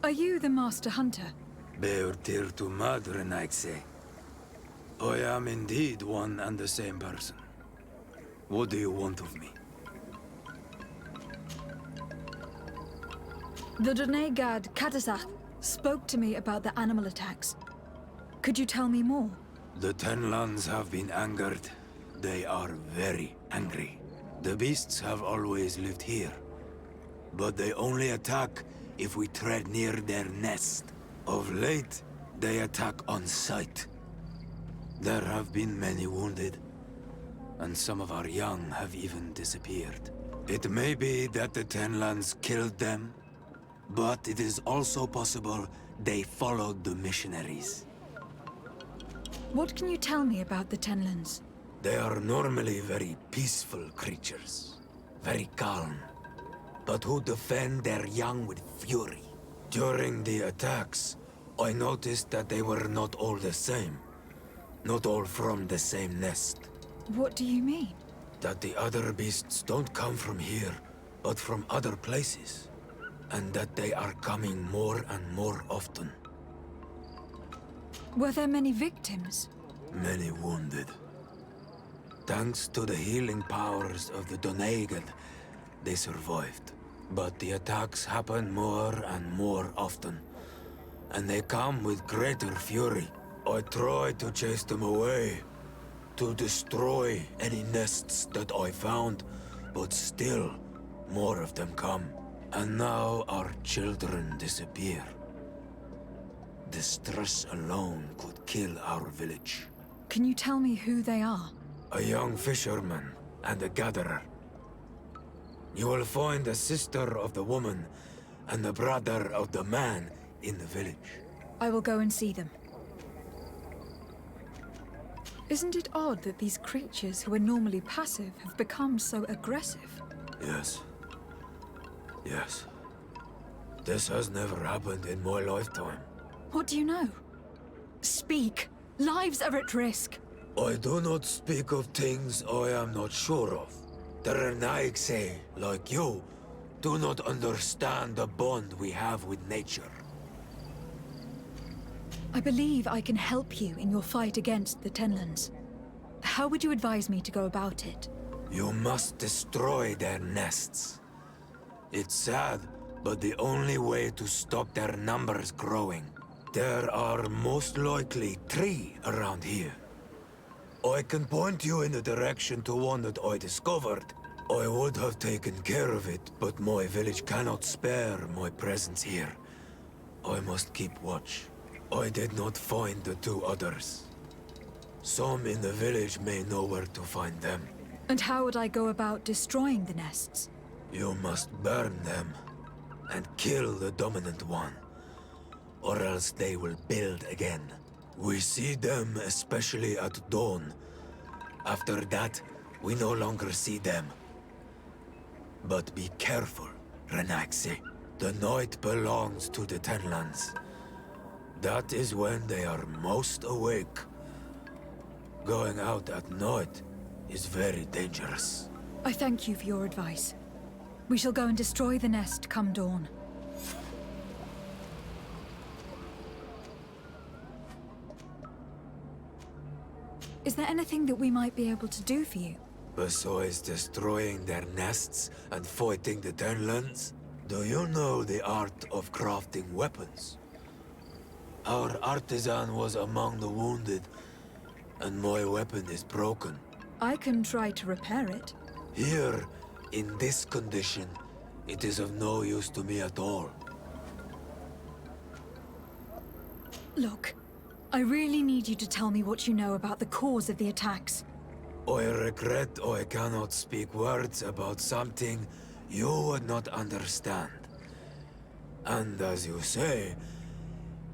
Are you the Master Hunter? Beortir tu madre, Naixe. I am indeed one and the same person. What do you want of me? The Donegad Katasach spoke to me about the animal attacks. Could you tell me more? The Tenlands have been angered. They are very angry. The beasts have always lived here. But they only attack if we tread near their nest. Of late, they attack on sight. There have been many wounded, and some of our young have even disappeared. It may be that the Tenlands killed them, but it is also possible they followed the missionaries. What can you tell me about the Tenlands? They are normally very peaceful creatures, very calm, but who defend their young with fury. During the attacks, I noticed that they were not all the same. Not all from the same nest. What do you mean? That the other beasts don't come from here, but from other places. And that they are coming more and more often. Were there many victims? Many wounded. Thanks to the healing powers of the Donegal, they survived. But the attacks happen more and more often. And they come with greater fury. I tried to chase them away, to destroy any nests that I found, but still, more of them come. And now our children disappear. The stress alone could kill our village. Can you tell me who they are? A young fisherman and a gatherer. You will find the sister of the woman and the brother of the man in the village. I will go and see them. Isn't it odd that these creatures who are normally passive have become so aggressive? Yes. Yes. This has never happened in my lifetime. What do you know? Speak! Lives are at risk! I do not speak of things I am not sure of. The Renaigse, like you, do not understand the bond we have with nature. I believe I can help you in your fight against the Tenlands. How would you advise me to go about it? You must destroy their nests. It's sad, but the only way to stop their numbers growing. There are most likely 3 around here. I can point you in the direction to one that I discovered. I would have taken care of it, but my village cannot spare my presence here. I must keep watch. I did not find the 2 others. Some in the village may know where to find them. And how would I go about destroying the nests? You must burn them and kill the dominant one, or else they will build again. We see them especially at dawn. After that, we no longer see them. But be careful, Renaigse. The night belongs to the Tenlands. That is when they are most awake. Going out at night is very dangerous. I thank you for your advice. We shall go and destroy the nest come dawn. Is there anything that we might be able to do for you? Besides destroying their nests and fighting the Tenlands, do you know the art of crafting weapons? Our artisan was among the wounded, and my weapon is broken. I can try to repair it. Here, in this condition, it is of no use to me at all. Look, I really need you to tell me what you know about the cause of the attacks. I regret I cannot speak words about something you would not understand. And as you say,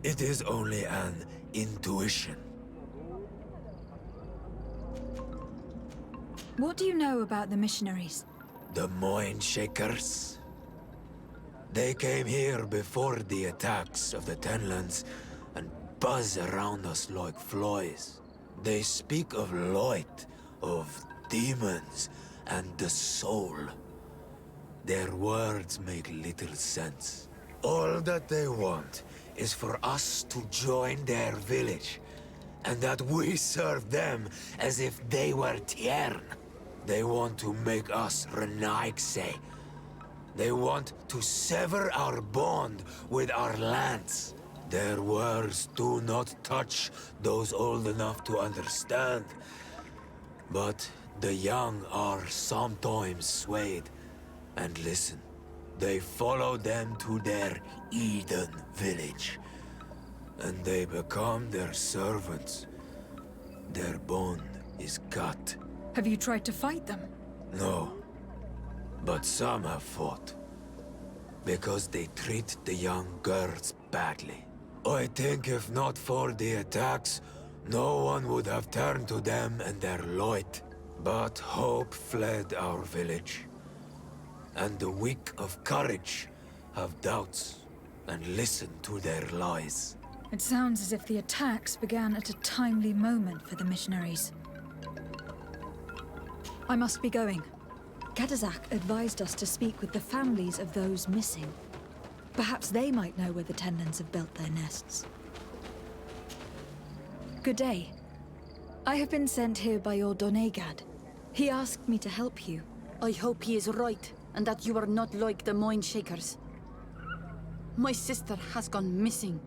it is only an intuition. What do you know about the missionaries? The Mind Shakers? They came here before the attacks of the Tenlands and buzz around us like flies. They speak of light, of demons, and the soul. Their words make little sense. All that they want is for us to join their village, and that we serve them as if they were Tiern. They want to make us Renaigse. They want to sever our bond with our lands. Their words do not touch those old enough to understand. But the young are sometimes swayed and listen. They follow them to their Eden village, and they become their servants. Their bond is cut. Have you tried to fight them? No, but some have fought. Because they treat the young girls badly. I think if not for the attacks, no one would have turned to them and their light. But hope fled our village. And the weak of courage have doubts and listen to their lies. It sounds as if the attacks began at a timely moment for the missionaries. I must be going. Katazak advised us to speak with the families of those missing. Perhaps they might know where the Tenlands have built their nests. Good day. I have been sent here by your Donegad. He asked me to help you. I hope he is right, and that you are not like the Moin Shakers. My sister has gone missing.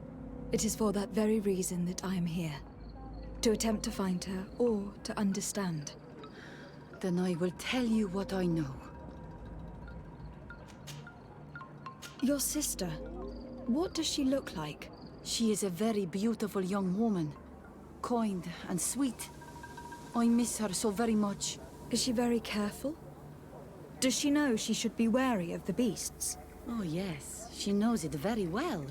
It is for that very reason that I am here. To attempt to find her, or to understand. Then I will tell you what I know. Your sister, what does she look like? She is a very beautiful young woman. Kind and sweet. I miss her so very much. Is she very careful? Does she know she should be wary of the beasts? Oh yes, she knows it very well.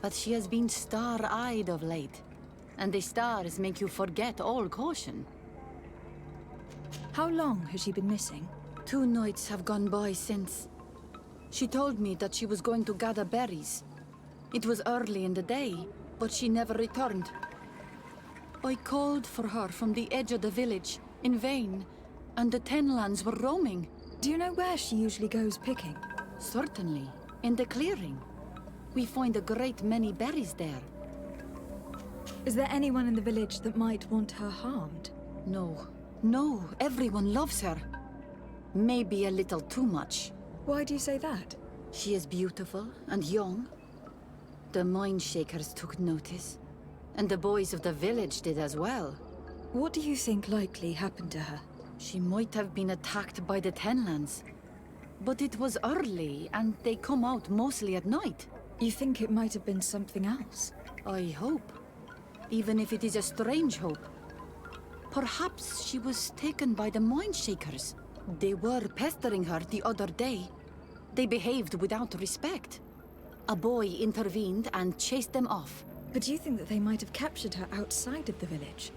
But she has been star-eyed of late. And the stars make you forget all caution. How long has she been missing? 2 nights have gone by since. She told me that she was going to gather berries. It was early in the day, but she never returned. I called for her from the edge of the village, in vain, and the Tenlands were roaming. Do you know where she usually goes picking? Certainly, in the clearing. We find a great many berries there. Is there anyone in the village that might want her harmed? No. No, everyone loves her. Maybe a little too much. Why do you say that? She is beautiful and young. The Mind Shakers took notice. And the boys of the village did as well. What do you think likely happened to her? She might have been attacked by the Tenlands. But it was early, and they come out mostly at night. You think it might have been something else? I hope. Even if it is a strange hope. Perhaps she was taken by the Mind Shakers. They were pestering her the other day. They behaved without respect. A boy intervened and chased them off. But do you think that they might have captured her outside of the village?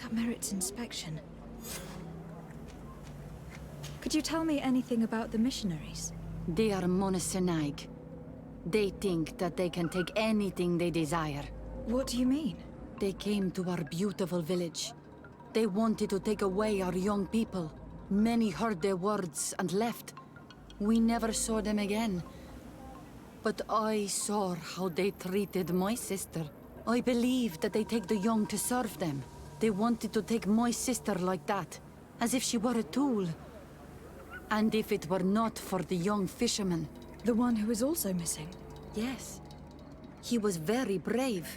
That merits inspection. Could you tell me anything about the missionaries? They are monosynaig. They think that they can take anything they desire. What do you mean? They came to our beautiful village. They wanted to take away our young people. Many heard their words and left. We never saw them again. But I saw how they treated my sister. I believe that they take the young to serve them. They wanted to take my sister like that, as if she were a tool. And if it were not for the young fisherman... The one who is also missing? Yes. He was very brave.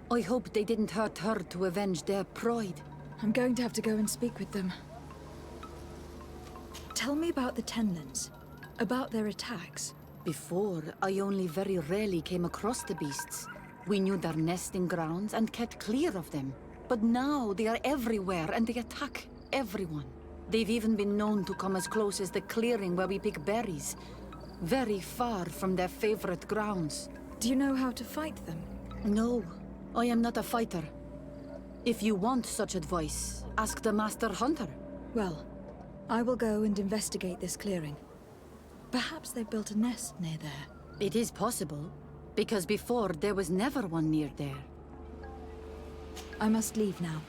I hope they didn't hurt her to avenge their pride. I'm going to have to go and speak with them. Tell me about the Tenlands. About their attacks. Before, I only very rarely came across the beasts. We knew their nesting grounds and kept clear of them. But now they are everywhere and they attack everyone. They've even been known to come as close as the clearing where we pick berries. Very far from their favorite grounds. Do you know how to fight them? No, I am not a fighter. If you want such advice, ask the Master Hunter. Well, I will go and investigate this clearing. Perhaps they built a nest near there. It is possible, because before there was never one near there. I must leave now.